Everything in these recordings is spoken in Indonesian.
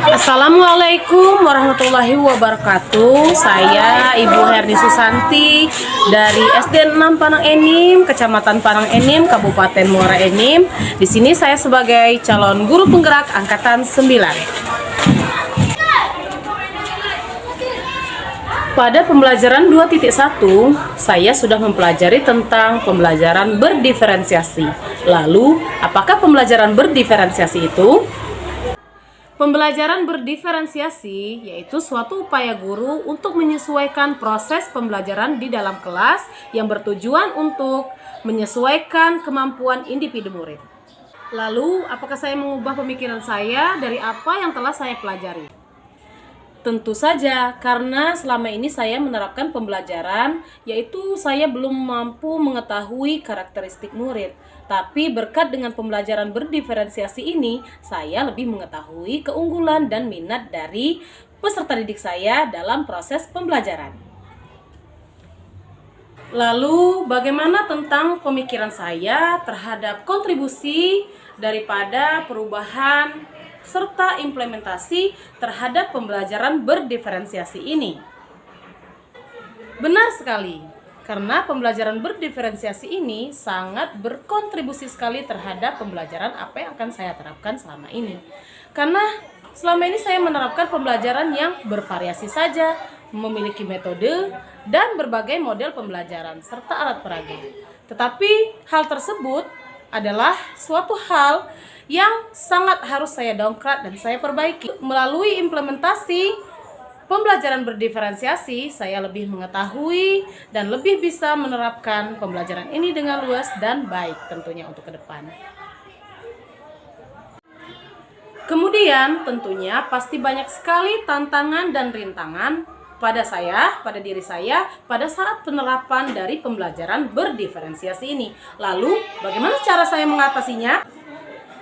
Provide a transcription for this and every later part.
Assalamualaikum warahmatullahi wabarakatuh. Saya Ibu Herni Susanti dari SD 6 Panang Enim, Kecamatan Panang Enim, Kabupaten Muara Enim. Di sini saya sebagai calon guru penggerak angkatan 9. Pada pembelajaran 2.1, saya sudah mempelajari tentang pembelajaran berdiferensiasi. Lalu, apakah pembelajaran berdiferensiasi itu? Pembelajaran berdiferensiasi yaitu suatu upaya guru untuk menyesuaikan proses pembelajaran di dalam kelas yang bertujuan untuk menyesuaikan kemampuan individu murid. Lalu, apakah saya mengubah pemikiran saya dari apa yang telah saya pelajari? Tentu saja, karena selama ini saya menerapkan pembelajaran, yaitu saya belum mampu mengetahui karakteristik murid. Tapi berkat dengan pembelajaran berdiferensiasi ini, saya lebih mengetahui keunggulan dan minat dari peserta didik saya dalam proses pembelajaran. Lalu, bagaimana tentang pemikiran saya terhadap kontribusi daripada perubahan serta implementasi terhadap pembelajaran berdiferensiasi ini? Benar sekali, karena pembelajaran berdiferensiasi ini sangat berkontribusi sekali terhadap pembelajaran apa yang akan saya terapkan selama ini. Karena selama ini saya menerapkan pembelajaran yang bervariasi saja, memiliki metode dan berbagai model pembelajaran serta alat peraga. Tetapi hal tersebut adalah suatu hal yang sangat harus saya dongkrak dan saya perbaiki. Melalui implementasi pembelajaran berdiferensiasi, saya lebih mengetahui dan lebih bisa menerapkan pembelajaran ini dengan luas dan baik tentunya untuk ke depan. Kemudian tentunya pasti banyak sekali tantangan dan rintangan pada diri saya pada saat penerapan dari pembelajaran berdiferensiasi ini. Lalu bagaimana cara saya mengatasinya?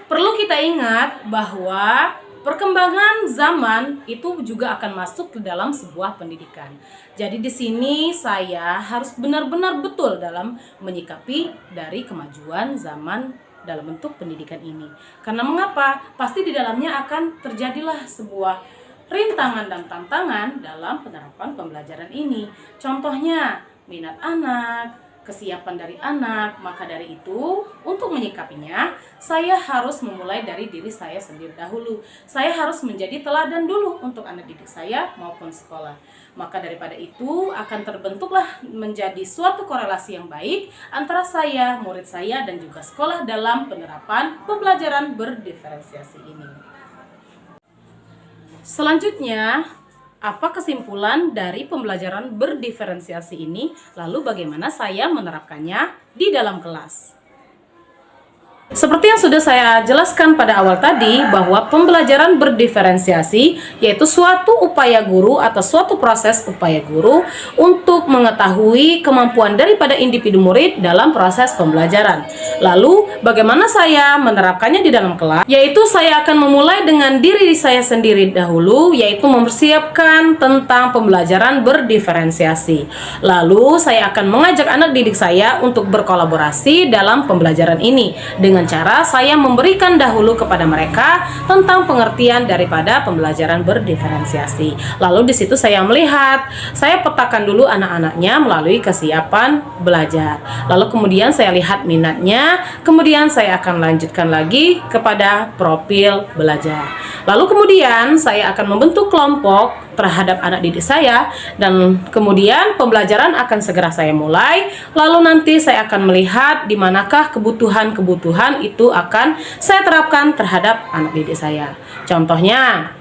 Perlu kita ingat bahwa perkembangan zaman itu juga akan masuk ke dalam sebuah pendidikan. Jadi di sini saya harus benar-benar betul dalam menyikapi dari kemajuan zaman dalam bentuk pendidikan ini. Karena mengapa? Pasti di dalamnya akan terjadilah sebuah rintangan dan tantangan dalam penerapan pembelajaran ini. Contohnya, minat anak, kesiapan dari anak. Maka dari itu, untuk menyikapinya, saya harus memulai dari diri saya sendiri dahulu. Saya harus menjadi teladan dulu untuk anak didik saya maupun sekolah. Maka daripada itu, akan terbentuklah menjadi suatu korelasi yang baik antara saya, murid saya, dan juga sekolah dalam penerapan pembelajaran berdiferensiasi ini. Selanjutnya, apa kesimpulan dari pembelajaran berdiferensiasi ini? Lalu bagaimana saya menerapkannya di dalam kelas? Seperti yang sudah saya jelaskan pada awal tadi, bahwa pembelajaran berdiferensiasi yaitu suatu upaya guru atau suatu proses upaya guru untuk mengetahui kemampuan daripada individu murid dalam proses pembelajaran. Lalu bagaimana saya menerapkannya di dalam kelas? Yaitu saya akan memulai dengan diri saya sendiri dahulu, yaitu mempersiapkan tentang pembelajaran berdiferensiasi. Lalu saya akan mengajak anak didik saya untuk berkolaborasi dalam pembelajaran ini dengan cara saya memberikan dahulu kepada mereka tentang pengertian daripada pembelajaran berdiferensiasi. Lalu di situ saya melihat, saya petakan dulu anak-anaknya melalui kesiapan belajar. Lalu kemudian saya lihat minatnya, kemudian saya akan lanjutkan lagi kepada profil belajar. Lalu kemudian saya akan membentuk kelompok terhadap anak didik saya, dan kemudian pembelajaran akan segera saya mulai. Lalu nanti saya akan melihat di manakah kebutuhan-kebutuhan itu akan saya terapkan terhadap anak didik saya. Contohnya,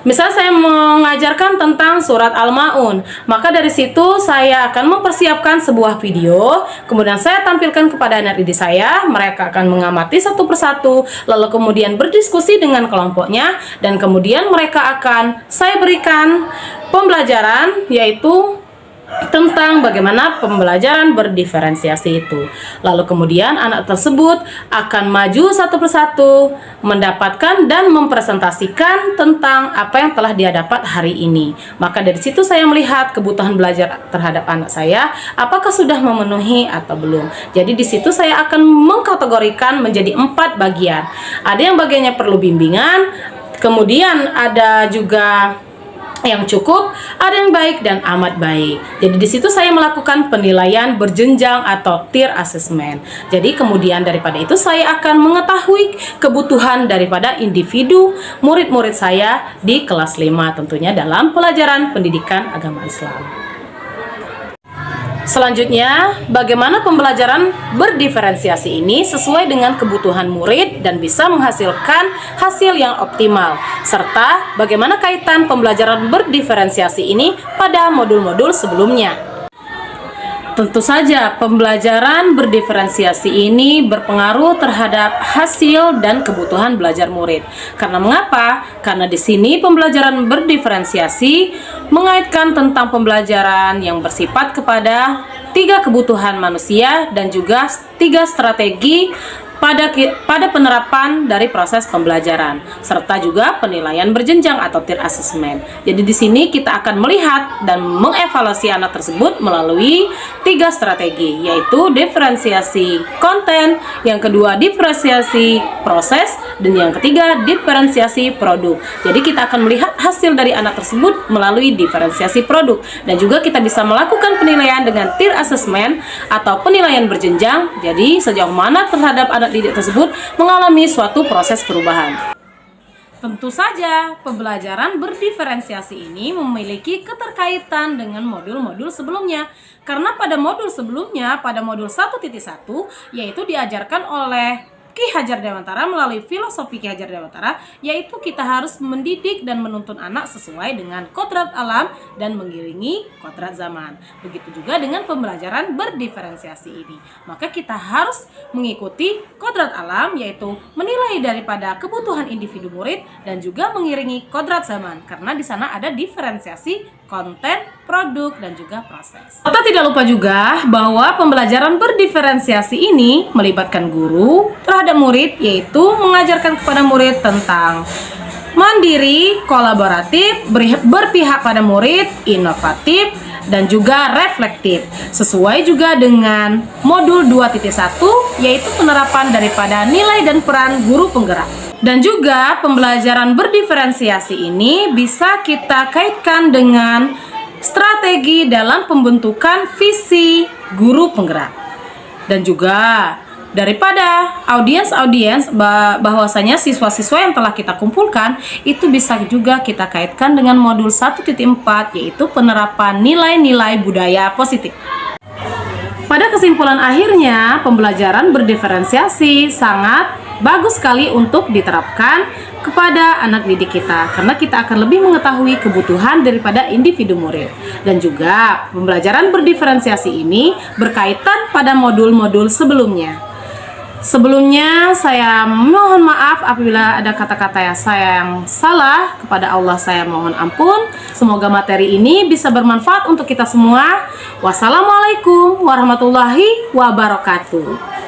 misal saya mengajarkan tentang surat Al-Maun, maka dari situ saya akan mempersiapkan sebuah video, kemudian saya tampilkan kepada anak didik saya, mereka akan mengamati satu persatu, lalu kemudian berdiskusi dengan kelompoknya, dan kemudian mereka akan saya berikan pembelajaran, yaitu tentang bagaimana pembelajaran berdiferensiasi itu. Lalu kemudian anak tersebut akan maju satu persatu mendapatkan dan mempresentasikan tentang apa yang telah dia dapat hari ini. Maka dari situ saya melihat kebutuhan belajar terhadap anak saya apakah sudah memenuhi atau belum. Jadi di situ saya akan mengkategorikan menjadi 4 bagian. Ada yang bagiannya perlu bimbingan, Kemudian ada juga yang cukup, ada yang baik dan amat baik. Jadi di situ saya melakukan penilaian berjenjang atau tier assessment. Jadi kemudian daripada itu saya akan mengetahui kebutuhan daripada individu murid-murid saya di kelas 5 tentunya dalam pelajaran pendidikan agama Islam. Selanjutnya, bagaimana pembelajaran berdiferensiasi ini sesuai dengan kebutuhan murid dan bisa menghasilkan hasil yang optimal, serta bagaimana kaitan pembelajaran berdiferensiasi ini pada modul-modul sebelumnya. Tentu saja, pembelajaran berdiferensiasi ini berpengaruh terhadap hasil dan kebutuhan belajar murid. Karena mengapa? Karena di sini pembelajaran berdiferensiasi mengaitkan tentang pembelajaran yang bersifat kepada 3 kebutuhan manusia dan juga 3 strategi pada penerapan dari proses pembelajaran, serta juga penilaian berjenjang atau tier assessment. Jadi di sini kita akan melihat dan mengevaluasi anak tersebut melalui 3 strategi, yaitu diferensiasi konten, yang kedua diferensiasi proses, dan yang ketiga diferensiasi produk. Jadi kita akan melihat hasil dari anak tersebut melalui diferensiasi produk, dan juga kita bisa melakukan penilaian dengan tier assessment atau penilaian berjenjang. Jadi sejauh mana terhadap anak didik tersebut mengalami suatu proses perubahan. Tentu saja, pembelajaran berdiferensiasi ini memiliki keterkaitan dengan modul-modul sebelumnya. Karena pada modul sebelumnya, pada modul 1.1, yaitu diajarkan oleh Ki Hajar Dewantara melalui filosofi Ki Hajar Dewantara, yaitu kita harus mendidik dan menuntun anak sesuai dengan kodrat alam dan mengiringi kodrat zaman. Begitu juga dengan pembelajaran berdiferensiasi ini. Maka kita harus mengikuti kodrat alam, yaitu menilai daripada kebutuhan individu murid dan juga mengiringi kodrat zaman. Karena di sana ada diferensiasi konten, produk, dan juga proses. Kita tidak lupa juga bahwa pembelajaran berdiferensiasi ini melibatkan guru terhadap murid, yaitu mengajarkan kepada murid tentang mandiri, kolaboratif, berpihak pada murid, inovatif, dan juga reflektif. Sesuai juga dengan modul 2.1, yaitu penerapan daripada nilai dan peran guru penggerak. Dan juga pembelajaran berdiferensiasi ini bisa kita kaitkan dengan strategi dalam pembentukan visi guru penggerak. Dan juga daripada audiens bahwasanya siswa-siswa yang telah kita kumpulkan itu bisa juga kita kaitkan dengan modul 1.4, yaitu penerapan nilai-nilai budaya positif. Pada kesimpulan akhirnya, pembelajaran berdiferensiasi sangat bagus sekali untuk diterapkan kepada anak didik kita, karena kita akan lebih mengetahui kebutuhan daripada individu murid. Dan juga pembelajaran berdiferensiasi ini berkaitan pada modul-modul sebelumnya. Sebelumnya saya mohon maaf apabila ada kata-kata saya yang salah. Kepada Allah saya mohon ampun. Semoga materi ini bisa bermanfaat untuk kita semua. Wassalamualaikum warahmatullahi wabarakatuh.